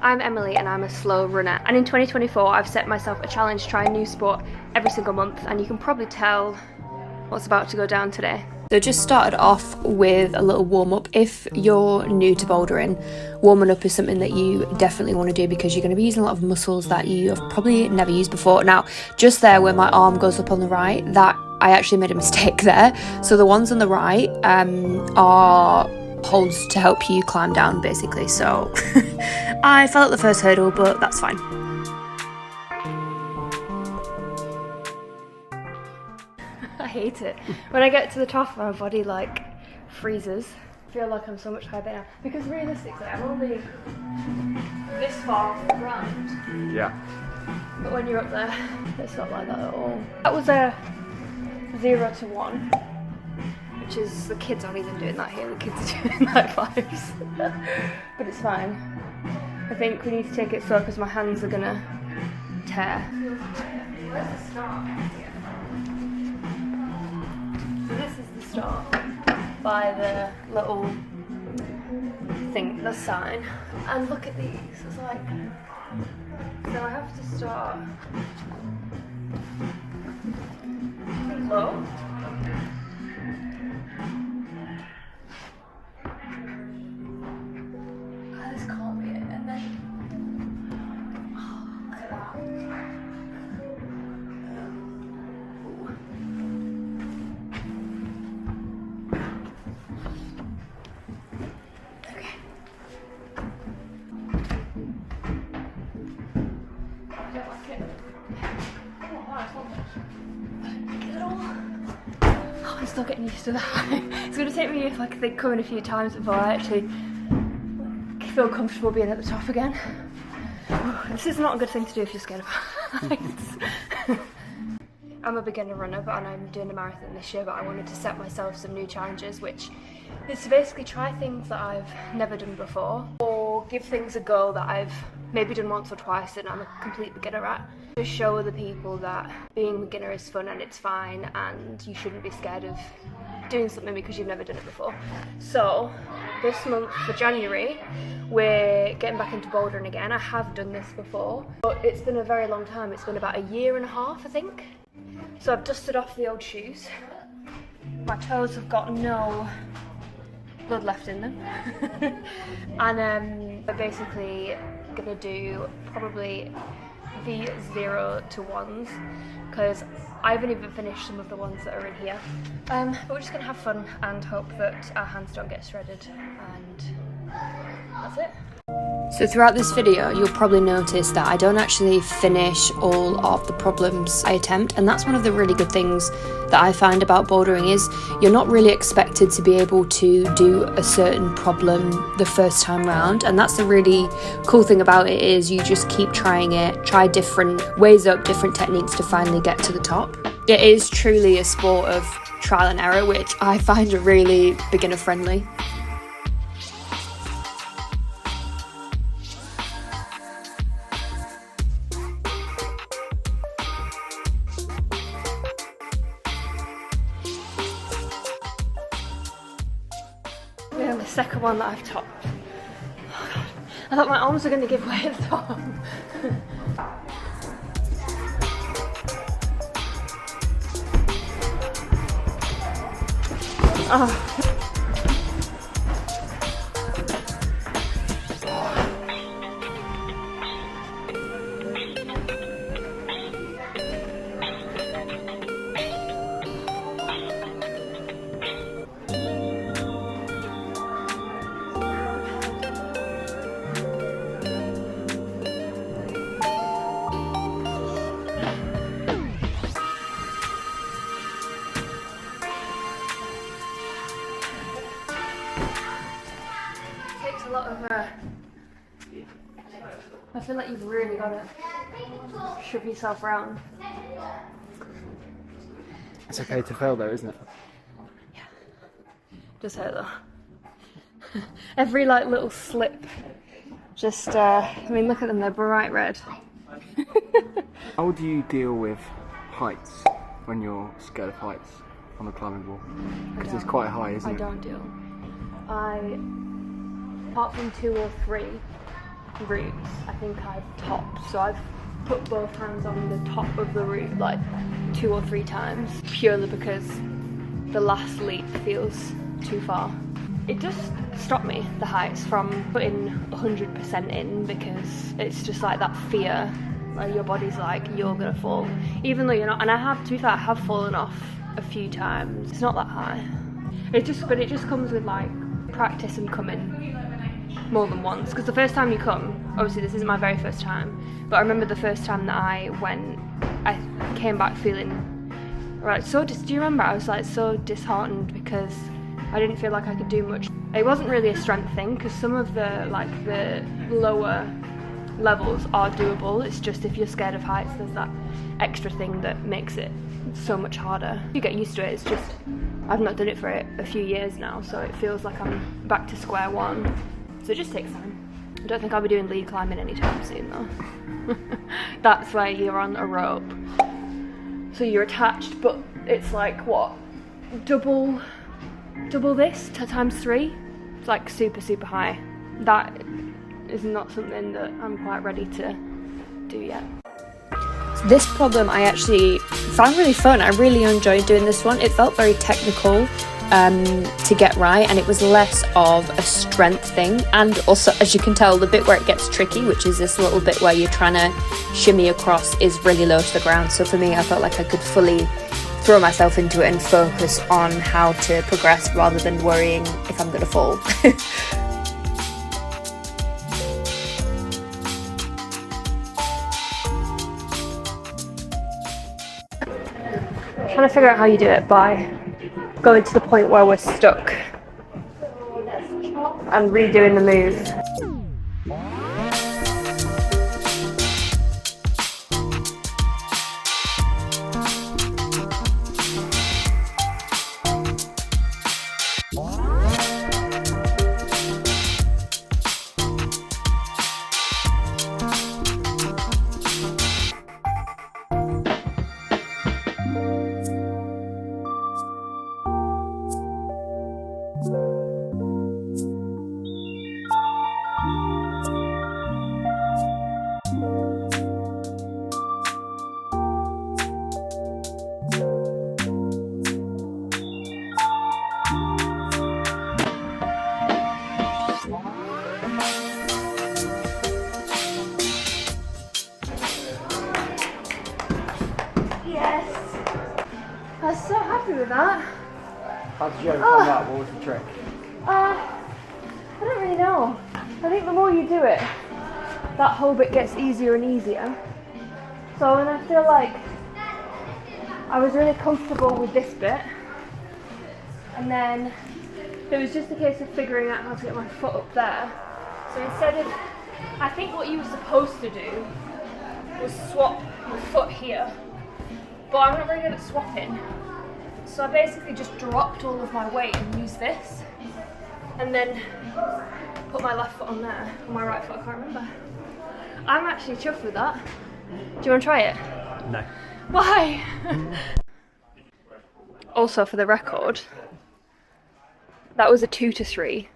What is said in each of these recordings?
I'm Emily and I'm a slow runner, and in 2024 I've set myself a challenge to try a new sport every single month, and you can probably tell what's about to go down today. So just started off with a little warm-up. If you're new to bouldering, warming up is something that you definitely want to do because you're going to be using a lot of muscles that you have probably never used before. Now, just there where my arm goes up on the right, that I actually made a mistake there. So the ones on the right are holds to help you climb down, basically. So I fell at the first hurdle, but that's fine. I hate it. When I get to the top, my body like freezes. I feel like I'm so much higher now. Because realistically, I'm only this far off the ground. Yeah. But when you're up there, it's not like that at all. That was a 0 to 1. Which is, the kids aren't even doing that here, the kids are doing like 5s. But it's fine. I think we need to take it slow because my hands are gonna tear. Where's the start? So this is the start by the little thing, the sign. And look at these, it's like, so I have to start low. This can't be it, and then, oh, look at that. Okay. I don't like it. Oh, wow, it's not much. Get it all. Oh, I'm still getting used to that. It's going to take me like I think coming a few times before I actually feel comfortable being at the top again. This is not a good thing to do if you're scared of heights. I'm a beginner runner, and I'm doing a marathon this year, but I wanted to set myself some new challenges, which is to basically try things that I've never done before, or give things a go that I've maybe done once or twice and I'm a complete beginner at. Just show other people that being a beginner is fun and it's fine, and you shouldn't be scared of doing something because you've never done it before. So this month for January we're getting back into bouldering again. I have done this before, but it's been a very long time. It's been about a year and a half, I think. So I've dusted off the old shoes. My toes have got no blood left in them. And we're basically gonna do probably the 0 to 1s because I haven't even finished some of the ones that are in here. But we're just gonna have fun and hope that our hands don't get shredded, and that's it. So throughout this video, you'll probably notice that I don't actually finish all of the problems I attempt, and that's one of the really good things that I find about bouldering is you're not really expected to be able to do a certain problem the first time round, and that's the really cool thing about it is you just keep trying it, try different ways up, different techniques to finally get to the top. It is truly a sport of trial and error, which I find really beginner friendly. Yeah, the second one that I've topped. Oh God. I thought my arms were going to give way at the top. Oh. A lot of I feel like you've really got to shove yourself around. It's okay to fail though, isn't it? Yeah. Just hurt though. Every like little slip. Just I mean look at them, they're bright red. How do you deal with heights when you're scared of heights on a climbing wall? Because it's quite high, isn't it? I don't deal. Apart from 2 or 3, routes, I think I've topped. So I've put both hands on the top of the route like 2 or 3 times, purely because the last leap feels too far. It just stopped me, the heights, from putting 100% in, because it's just like that fear where your body's like, you're gonna fall, even though you're not. And I have, to be fair, I have fallen off a few times. It's not that high. But it just comes with like practice and coming more than once. Because the first time you come, obviously this isn't my very first time, but I remember the first time that I went, I came back feeling right. Do you remember? I was like so disheartened because I didn't feel like I could do much. It wasn't really a strength thing, because some of the lower levels are doable. It's just if you're scared of heights, there's that extra thing that makes it so much harder. You get used to it. It's just, I've not done it for a few years now, so it feels like I'm back to square one. So it just takes time. I don't think I'll be doing lead climbing anytime soon though. That's where you're on a rope. So you're attached, but it's like what? Double this times 3. It's like super, super high. That is not something that I'm quite ready to do yet. This problem I actually found really fun. I really enjoyed doing this one. It felt very technical to get right, and it was less of a strength thing. And also, as you can tell, the bit where it gets tricky, which is this little bit where you're trying to shimmy across, is really low to the ground. So for me, I felt like I could fully throw myself into it and focus on how to progress rather than worrying if I'm going to fall. Trying to figure out how you do it by going to the point where we're stuck and redoing the move. I was so happy with that. How did you overcome that? What was the trick? I don't really know. I think the more you do it, that whole bit gets easier and easier. So when I feel like I was really comfortable with this bit, and then it was just a case of figuring out how to get my foot up there. So instead of, I think what you were supposed to do was swap your foot here, but I'm not very good at swapping. So I basically just dropped all of my weight and used this, and then put my left foot on there, or my right foot, I can't remember. I'm actually chuffed with that. Do you want to try it? No. Why? Also, for the record, that was a 2 to 3,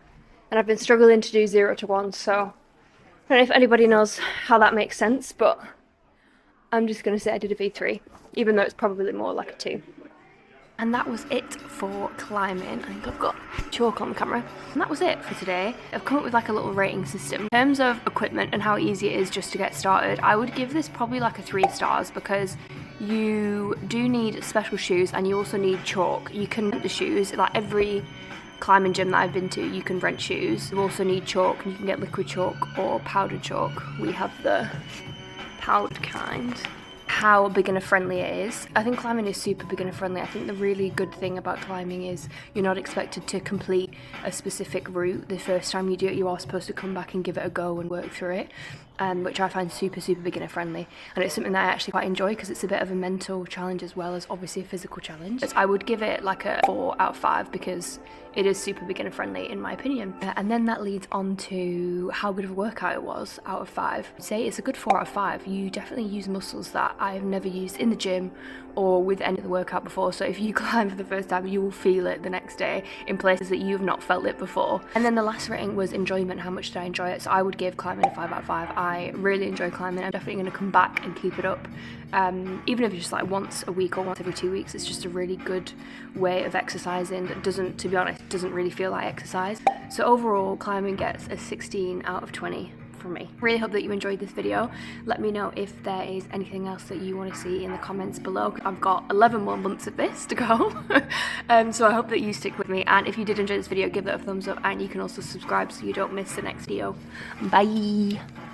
and I've been struggling to do 0 to 1, so I don't know if anybody knows how that makes sense, but I'm just going to say I did a V3, even though it's probably more like a 2. And that was it for climbing. I think I've got chalk on the camera. And that was it for today. I've come up with like a little rating system. In terms of equipment and how easy it is just to get started, I would give this probably like a 3 stars, because you do need special shoes and you also need chalk. You can rent the shoes, like every climbing gym that I've been to, you can rent shoes. You also need chalk, and you can get liquid chalk or powdered chalk. We have the powdered kind. How beginner friendly it is. I think climbing is super beginner friendly. I think the really good thing about climbing is you're not expected to complete a specific route the first time you do it. You are supposed to come back and give it a go and work through it, which I find super, super beginner friendly. And it's something that I actually quite enjoy, because it's a bit of a mental challenge as well as obviously a physical challenge. I would give it like a 4 out of 5, because it is super beginner friendly in my opinion. And then that leads on to how good of a workout it was out of 5. I'd say it's a good 4 out of 5. You definitely use muscles that I've never used in the gym or with any of the workout before. So if you climb for the first time, you will feel it the next day in places that you've not felt it before. And then the last rating was enjoyment. How much did I enjoy it? So I would give climbing a 5 out of 5. I really enjoy climbing. I'm definitely going to come back and keep it up. Even if it's just like once a week or once every 2 weeks, it's just a really good way of exercising that doesn't, to be honest, doesn't really feel like exercise. So overall, climbing gets a 16 out of 20 from me. Really hope that you enjoyed this video. Let me know if there is anything else that you want to see in the comments below. I've got 11 more months of this to go. So I hope that you stick with me, and if you did enjoy this video, give it a thumbs up, and you can also subscribe so you don't miss the next video. Bye!